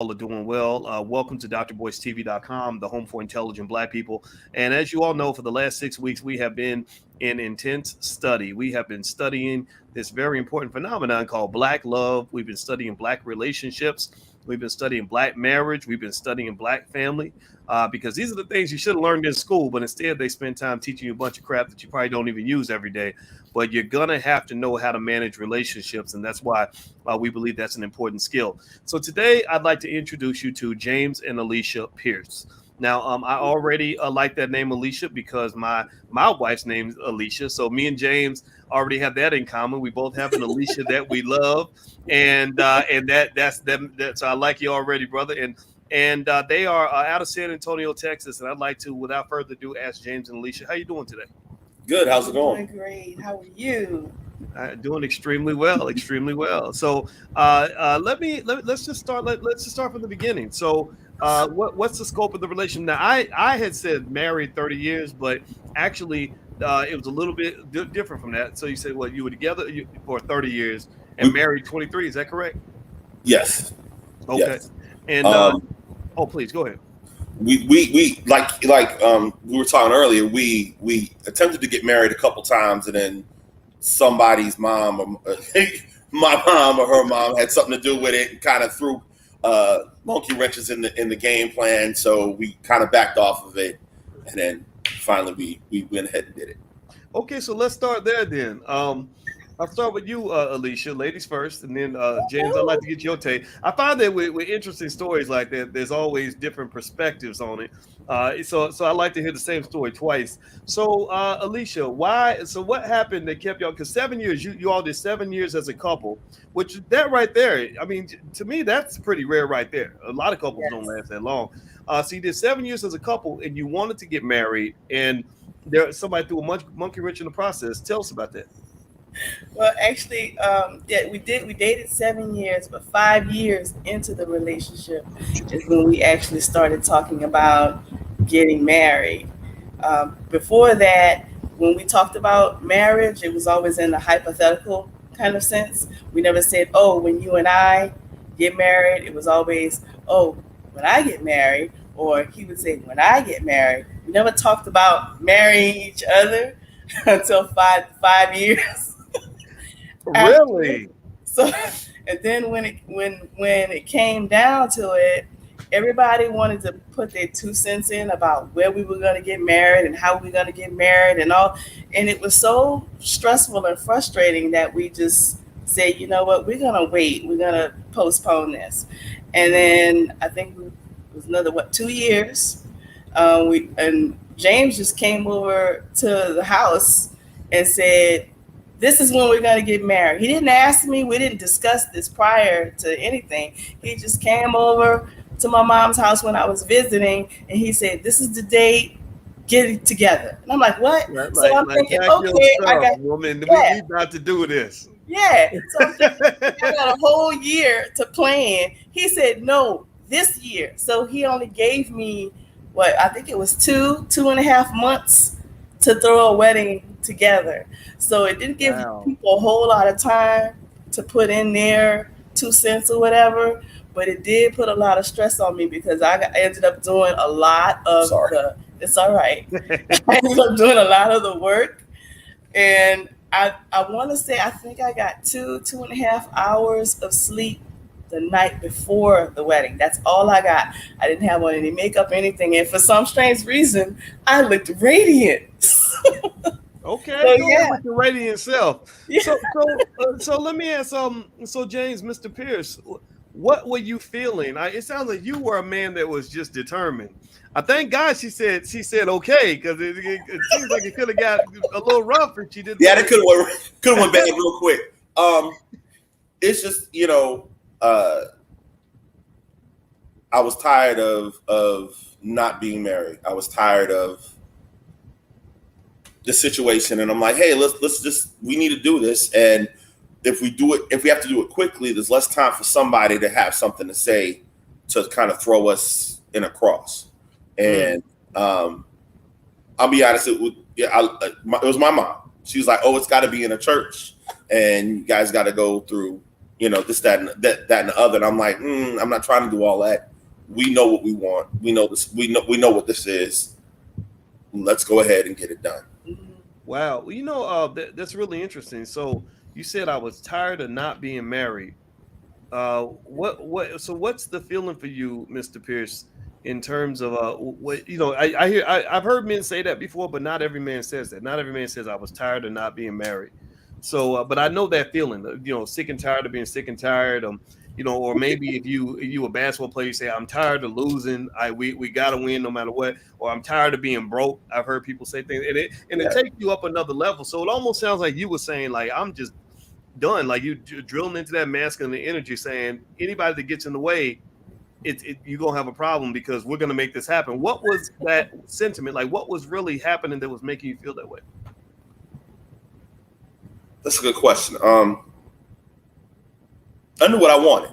all are doing well. Welcome to drboycetv.com, the home for intelligent Black people. And as you all know, for the last 6 weeks, we have been in intense study. We have been studying this very important phenomenon called Black love. We've been studying Black relationships. We've been studying Black marriage. We've been studying Black family because these are the things you should have learned in school, but instead they spend time teaching you a bunch of crap that you probably don't even use every day. But you're going to have to know how to manage relationships, and that's why we believe that's an important skill. So today I'd like to introduce you to James and Alicia Pierce. Now, I already like that name Alicia because my wife's name's Alicia. So me and James already have that in common. We both have an Alicia that we love, and that's them. So I like you already, brother. And they are out of San Antonio, Texas. And I'd like to, without further ado, ask James and Alicia, how you doing today? Good. How's it going? Doing great. How are you? Doing extremely well, extremely well. So let's just start. Let's just start from the beginning. So what's the scope of the relation? Now, I had said married 30 years, but actually it was a little bit different from that. So you said, well, you were together for 30 years and married 23. Is that correct? Yes. Okay. Yes. And oh, please go ahead. We like we were talking earlier. We attempted to get married a couple times, and then somebody's mom, or my mom or her mom, had something to do with it, and kind of threw monkey wrenches in the game plan. So we kind of backed off of it, and then finally we went ahead and did it. Okay, so let's start there then. I'll start with you, Alicia, ladies first, and then James, I'd like to get your take. I find that with interesting stories like that, there's always different perspectives on it. So I like to hear the same story twice. So, Alicia, why? So what happened that kept y'all? Because 7 years, you all did 7 years as a couple, which that right there, I mean, to me, that's pretty rare right there. A lot of couples don't last that long. So you did 7 years as a couple, and you wanted to get married, and somebody threw a monkey wrench in the process. Tell us about that. Well, actually, yeah, we did. We dated 7 years, but 5 years into the relationship is when we actually started talking about getting married. Before that, when we talked about marriage, it was always in a hypothetical kind of sense. We never said, "Oh, when you and I get married." It was always, "Oh, when I get married," or he would say, "When I get married." We never talked about marrying each other until five years. Really? So, and then when it came down to it, everybody wanted to put their 2 cents in about where we were going to get married and how we were going to get married and all. And it was so stressful and frustrating that we just said, you know what, we're going to wait. We're going to postpone this. And then I think it was another 2 years. And James just came over to the house and said, "This is when we're going to get married." He didn't ask me. We didn't discuss this prior to anything. He just came over to my mom's house when I was visiting, and he said, "This is the date. Get it together." And I'm like, "What?" Right, So I'm thinking, okay, I got, woman. yeah. We about to do this. Yeah. So I'm thinking, I got a whole year to plan. He said, "No, this year." So he only gave me I think it was 2.5 months to throw a wedding together. So it didn't give people a whole lot of time to put in their 2 cents or whatever, but it did put a lot of stress on me because I ended up doing a lot of it's all right. I ended up doing a lot of the work, and I want to say I think I got 2.5 hours of sleep the night before the wedding. That's all I got. I didn't have on any makeup, anything, and for some strange reason, I looked radiant. Okay, So, go with the radiant self. Yeah. So let me ask. So James, Mr. Pierce, what were you feeling? It sounds like you were a man that was just determined. I thank God she said okay, because it seems like it could have got a little rough if she didn't. Yeah, that could have went bad real quick. It's just I was tired of not being married. I was tired of the situation, and I'm like, hey, let's just, we need to do this, and if we have to do it quickly, there's less time for somebody to have something to say to kind of throw us in a cross. And I'll be honest, it was my mom. She was like, oh, it's got to be in a church, and you guys got to go through this, that, and the other. And I'm like, I'm not trying to do all that. We know what we want. We know this. We know what this is. Let's go ahead and get it done. Wow. Well, that's really interesting. So you said I was tired of not being married. So what's the feeling for you, Mr. Pierce, in terms of I've heard men say that before, but not every man says that. Not every man says I was tired of not being married. So, but I know that feeling, sick and tired of being sick and tired. Or maybe if you a basketball player, you say I'm tired of losing. We gotta win no matter what. Or I'm tired of being broke. I've heard people say things, and it takes you up another level. So it almost sounds like you were saying like I'm just done. Like you drilling into that masculine energy, saying anybody that gets in the way, you're gonna have a problem because we're gonna make this happen. What was that sentiment like? What was really happening that was making you feel that way? That's a good question. I knew what I wanted.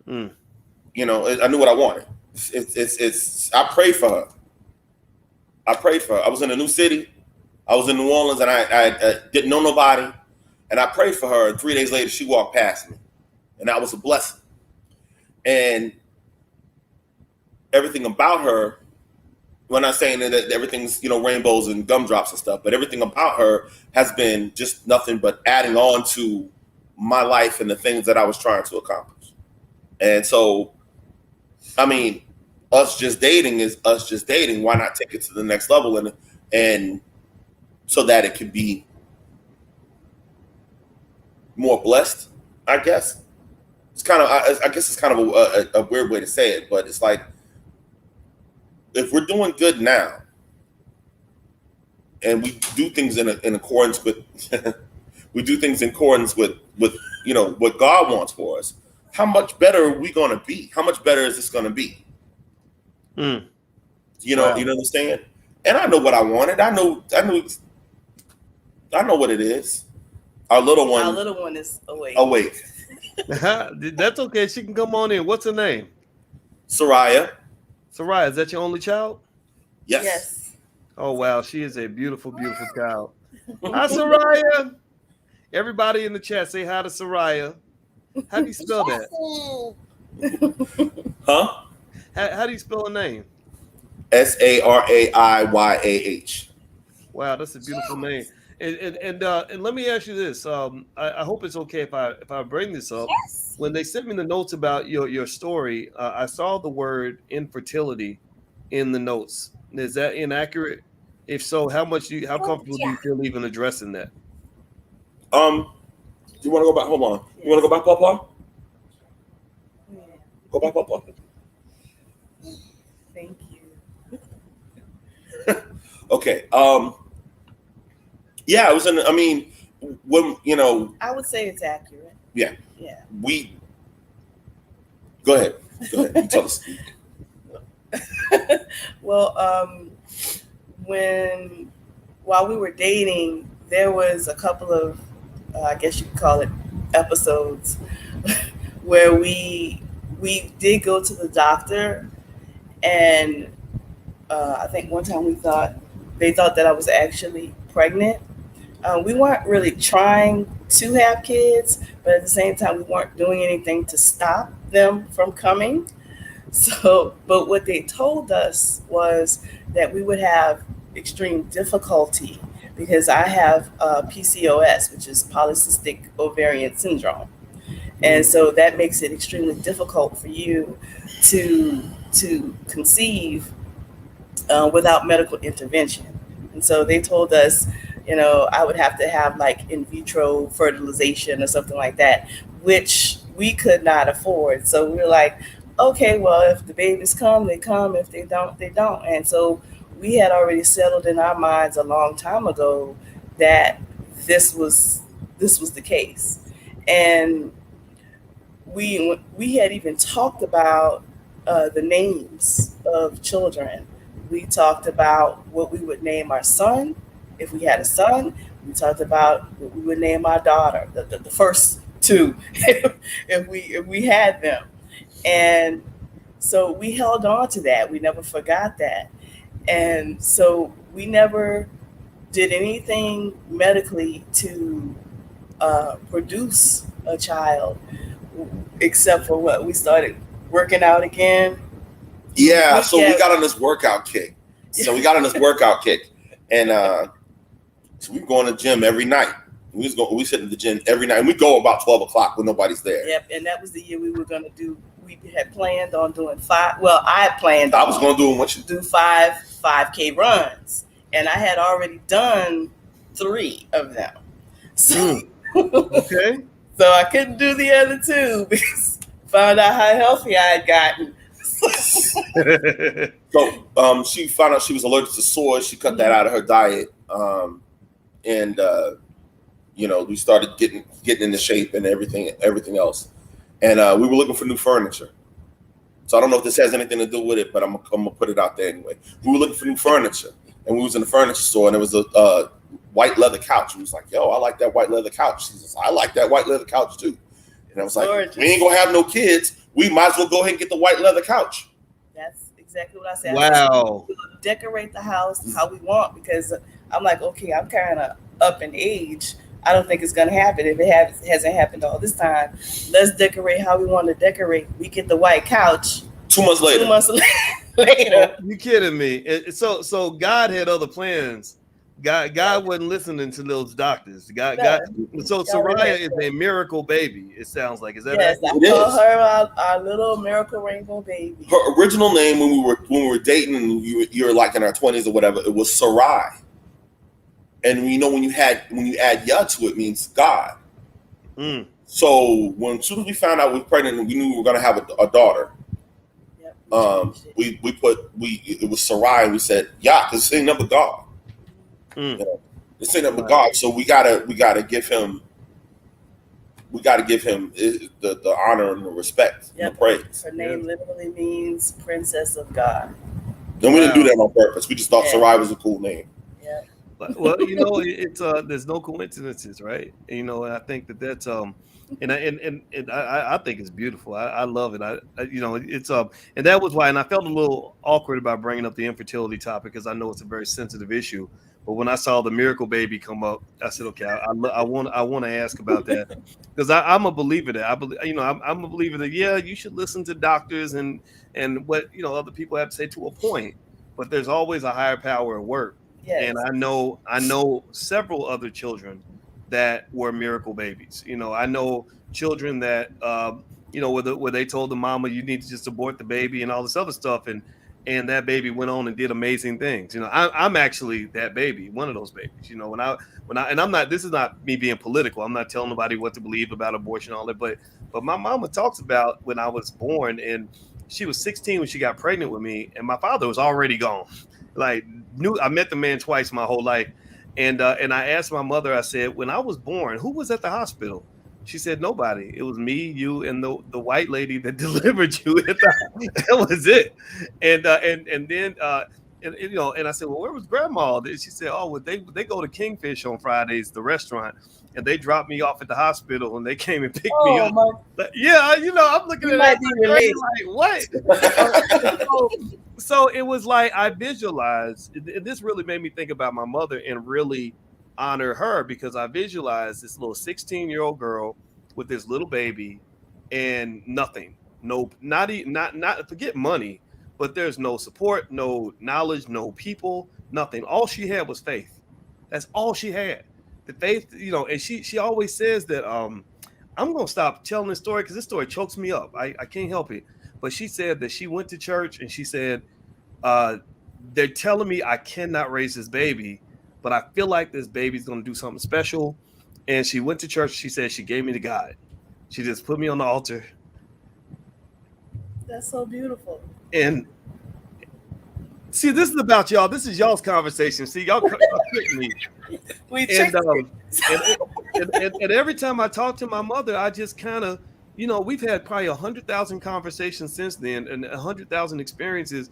I knew what I wanted. It's I prayed for her. I was in a new city. I was in New Orleans, and I didn't know nobody. And I prayed for her, and 3 days later, she walked past me. And that was a blessing. And everything about her, we're not saying that everything's, rainbows and gumdrops and stuff, but everything about her has been just nothing but adding on to my life and the things that I was trying to accomplish. And so, I mean, us just dating is us just dating. Why not take it to the next level and so that it could be more blessed, I guess. It's kind of, I guess it's kind of a weird way to say it, but it's like, if we're doing good now and we do things in accordance with, what God wants for us, how much better are we going to be? How much better is this going to be? Wow. You understand? And I know what I wanted. I know what it is. Our little one is awake. That's okay. She can come on in. What's her name? Soraya. Soraya, is that your only child? Yes. Oh, wow. She is a beautiful, beautiful child. Hi, Soraya. Everybody in the chat, say hi to Soraya. How do you spell that? Huh? How do you spell her name? Saraiyyah. Wow, that's a beautiful name. And let me ask you this. I hope it's okay if I bring this up. Yes. When they sent me the notes about your story, I saw the word infertility in the notes. Is that inaccurate? If so, how comfortable do you feel even addressing that? Do you want to go back? Hold on. You want to go back, Papa? Yeah. Go back, Papa. Thank you. Okay. Yeah, it was when I would say it's accurate. Yeah. Yeah. Go ahead. You tell us. Well, while we were dating, there was a couple of, I guess you could call it episodes, where we did go to the doctor, and I think one time they thought that I was actually pregnant. We weren't really trying to have kids, but at the same time, we weren't doing anything to stop them from coming. So, but what they told us was that we would have extreme difficulty because I have PCOS, which is polycystic ovarian syndrome. And so that makes it extremely difficult for you to conceive without medical intervention. And so they told us, I would have to have like in vitro fertilization or something like that, which we could not afford. So we were like, okay, well, if the babies come, they come. If they don't, they don't. And so we had already settled in our minds a long time ago that this was the case. And we had even talked about the names of children. We talked about what we would name our son. If we had a son, we talked about what we would name our daughter, the first two, if we had them. And so we held on to that. We never forgot that. And so we never did anything medically to produce a child, except for what we started working out again. Yeah, so we got on this workout kick. And so we were going to the gym every night. We sit in the gym every night, and we go about 12 o'clock when nobody's there. Yep, and that was the year we were going to do. We had planned on doing 5. Well, I had planned. I was going to do 5K runs, and I had already done 3 of them. So, okay. So I couldn't do the other 2 because found out how healthy I had gotten. So she found out she was allergic to soy. She cut that out of her diet, and we started getting into shape and everything else. And we were looking for new furniture. So I don't know if this has anything to do with it, but I'm gonna put it out there anyway. We were looking for new furniture, and we was in the furniture store, and there was a white leather couch. We was like, "Yo, I like that white leather couch." She says, "I like that white leather couch too." And I was like, "We ain't gonna have no kids. We might as well go ahead and get the white leather couch." That's exactly what I said. Wow. We'll decorate the house how we want, because I'm like, okay, I'm kind of up in age. I don't think it's going to happen if it hasn't happened all this time. Let's decorate how we want to decorate. We get the white couch. 2 months later. 2 months later. You kidding me? So God had other plans. God wasn't listening to those doctors. God. So Soraya is a miracle baby. It sounds like. Is that? Yes, I call her our little miracle rainbow baby. Her original name when we were dating, and you were like in our 20s or whatever, it was Soraya. And when you add "ya" to it, means God. Mm. So soon as we found out we were pregnant and we knew we were going to have a daughter, yep, it was Soraya, and we said "ya" because this ain't number God. Mm. This ain't number God. So we gotta give him the honor and the respect and the praise. Her name literally means Princess of God. And we didn't do that on purpose. We just thought Soraya was a cool name. Yeah. Well, it's there's no coincidences, right? And I think that's and I think it's beautiful. I love it. It's and that was why. And I felt a little awkward about bringing up the infertility topic because I know it's a very sensitive issue. But when I saw the miracle baby come up, I said, okay, I want to ask about that because I'm a believer that I'm a believer that you should listen to doctors and what other people have to say to a point, but there's always a higher power at work. Yes. And I know several other children that were miracle babies. I know children that where they told the mama you need to just abort the baby and all this other stuff, and that baby went on and did amazing things. I'm actually that baby, one of those babies. When I and I'm not. This is not me being political. I'm not telling nobody what to believe about abortion and all that. But my mama talks about when I was born, and she was 16 when she got pregnant with me, and my father was already gone. I met the man twice my whole life, and I asked my mother. I said, when I was born, who was at the hospital? She said, nobody. It was me, you, and the white lady that delivered you. That was it. And then and I said, well, where was Grandma? She said, oh, well, they go to Kingfish on Fridays, the restaurant, and they dropped me off at the hospital, and they came and picked me up. I'm looking at that like, what? So it was like I visualized. This really made me think about my mother and really honor her because I visualized this little 16-year-old girl with this little baby and nothing. No, not forget money, but there's no support, no knowledge, no people, nothing. All she had was faith. That's all she had. The faith, and she always says that I'm gonna stop telling this story because this story chokes me up. I can't help it. But she said that she went to church and she said, they're telling me I cannot raise this baby, but I feel like this baby's going to do something special. And she went to church. She said she gave me to God. She just put me on the altar. That's so beautiful. And see, this is about y'all. This is y'all's conversation. See, y'all tricked me. And every time I talk to my mother, I just kind of, we've had probably 100,000 conversations since then and 100,000 experiences.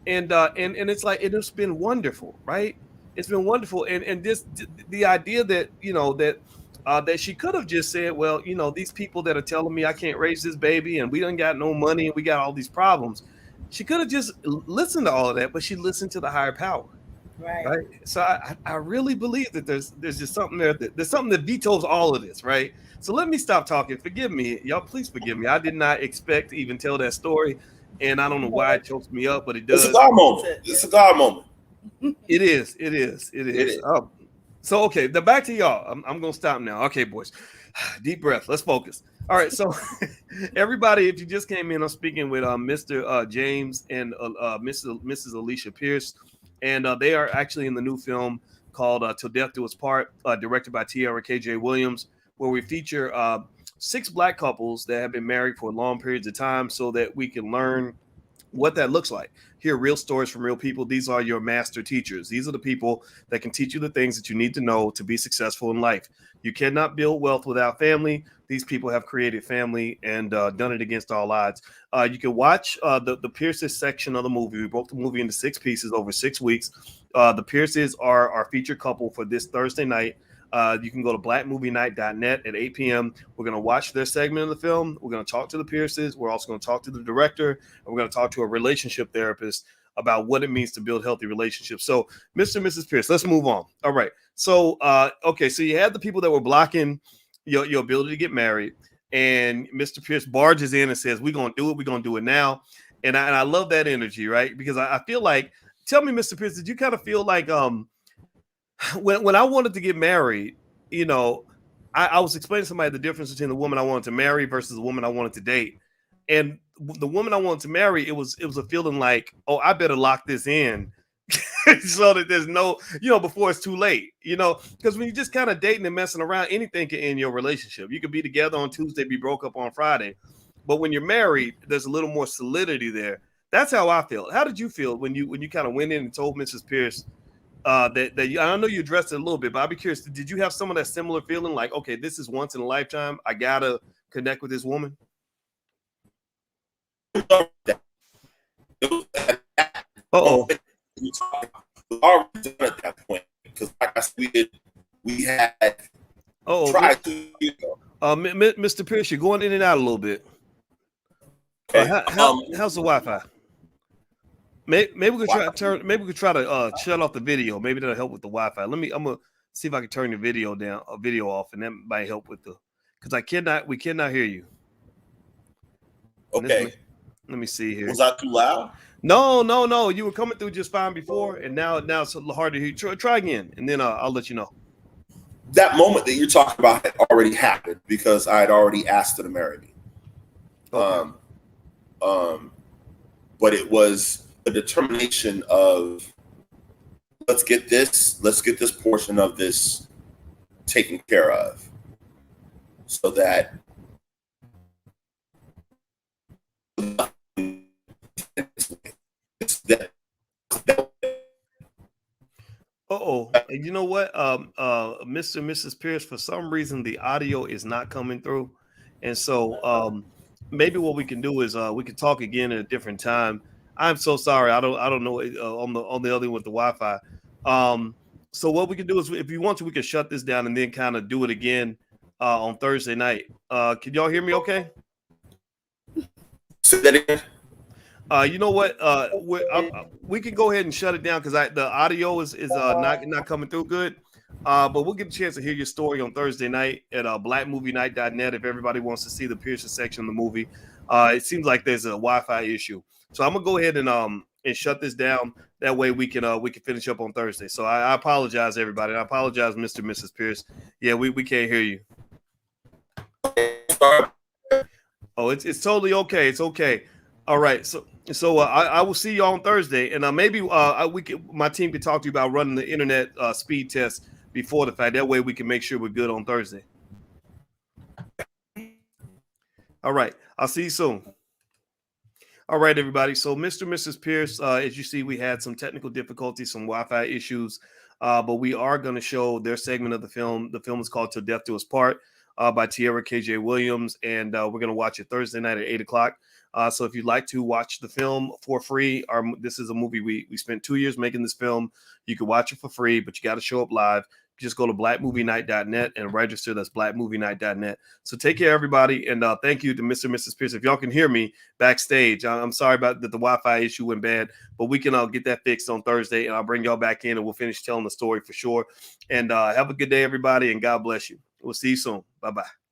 And it's like, it's been wonderful, right? It's been wonderful. And this, the idea that, that she could have just said, well, these people that are telling me I can't raise this baby and we done got no money and we got all these problems. She could have just listened to all of that, but she listened to the higher power. Right. So I really believe that there's just something there. There's something that vetoes all of this. Right. So let me stop talking. Forgive me. Y'all, please forgive me. I did not expect to even tell that story. And I don't know why it chokes me up, but it It's a does. God moment. It's a God moment. It is. It is. It is. So, okay. Now back to y'all. I'm going to stop now. Okay, boys. Deep breath. Let's focus. All right. So, everybody, if you just came in, I'm speaking with Mr. James and Mrs. Alicia Pierce. And they are actually in the new film called Till Death Do Us Part, directed by Tierra KJ Williams, where we feature 6 Black couples that have been married for long periods of time so that we can learn what that looks like. Hear real stories from real people. These are your master teachers. These are the people that can teach you the things that you need to know to be successful in life. You cannot build wealth without family. These people have created family and done it against all odds. You can watch the Pierces section of the movie. We broke the movie into 6 pieces over 6 weeks. The Pierces are our featured couple for this Thursday night. You can go to blackmovienight.net at 8 p.m. We're going to watch their segment of the film. We're going to talk to the Pierces. We're also going to talk to the director. And we're going to talk to a relationship therapist about what it means to build healthy relationships. So, Mr. and Mrs. Pierce, let's move on. All right. So, okay. So you had the people that were blocking your ability to get married. And Mr. Pierce barges in and says, we're going to do it. We're going to do it now. And I love that energy, right? Because I feel like, tell me, Mr. Pierce, did you kind of feel like, when I wanted to get married, you know, I was explaining to somebody the difference between the woman I wanted to marry versus the woman I wanted to date. And the woman I wanted to marry, it was a feeling like, oh, I better lock this in so that there's no, before it's too late, because when you're just kind of dating and messing around, anything can end your relationship. You could be together on Tuesday, be broke up on Friday. But when you're married, there's a little more solidity there. That's how I feel. How did you feel when you kind of went in and told Mrs. Pierce, I know you addressed it a little bit, but I'd be curious, did you have some of that similar feeling like, okay, this is once in a lifetime, I gotta connect with this woman? Oh, already done at that point, because like I said, we had tried to. Mr. Pierce, you're going in and out a little bit. Okay. How's the Wi-Fi? Maybe we could try. Maybe we could try to shut off the video. Maybe that'll help with the Wi-Fi. I'm gonna see if I can turn the video off, and that might help with because we cannot hear you. Okay. Let me see here. Was I too loud? No. You were coming through just fine before, and now it's hard to hear. Try again, and then I'll let you know. That moment that you're talking about had already happened because I had already asked her to marry me. Okay. But it was a determination of let's get this portion of this taken care of, so that And you know what, Mr. and Mrs. Pierce, for some reason the audio is not coming through, and so maybe what we can do is we can talk again at a different time. I'm so sorry. I don't know on the other with the Wi-Fi. So what we can do is, if you want to, we can shut this down and then kind of do it again on Thursday night. Can y'all hear me? Okay. Say that again. You know what? We can go ahead and shut it down because the audio is not coming through good. But we'll get a chance to hear your story on Thursday night at blackmovienight.net if everybody wants to see the Pearson section of the movie. It seems like there's a Wi-Fi issue, so I'm gonna go ahead and shut this down. That way we can finish up on Thursday. So I apologize, everybody. I apologize, Mr. and Mrs. Pierce. Yeah, we can't hear you. Oh, it's totally okay. It's okay. All right. So I will see you on Thursday, and maybe my team can talk to you about running the internet speed test before the fact. That way we can make sure we're good on Thursday. All right. I'll see you soon. All right, everybody. So Mr. and Mrs. Pierce, as you see, we had some technical difficulties, some Wi-Fi issues, but we are going to show their segment of the film. The film is called Till Death Do Us Part by Tierra KJ Williams, and we're going to watch it Thursday night at 8 o'clock. So if you'd like to watch the film for free, this is a movie we spent 2 years making this film. You can watch it for free, but you got to show up live. just go to blackmovienight.net and register. That's blackmovienight.net. So take care, everybody. And thank you to Mr. and Mrs. Pierce. If y'all can hear me backstage, I'm sorry about that the Wi-Fi issue went bad, but we can get that fixed on Thursday, and I'll bring y'all back in and we'll finish telling the story for sure. And have a good day, everybody, and God bless you. We'll see you soon. Bye-bye.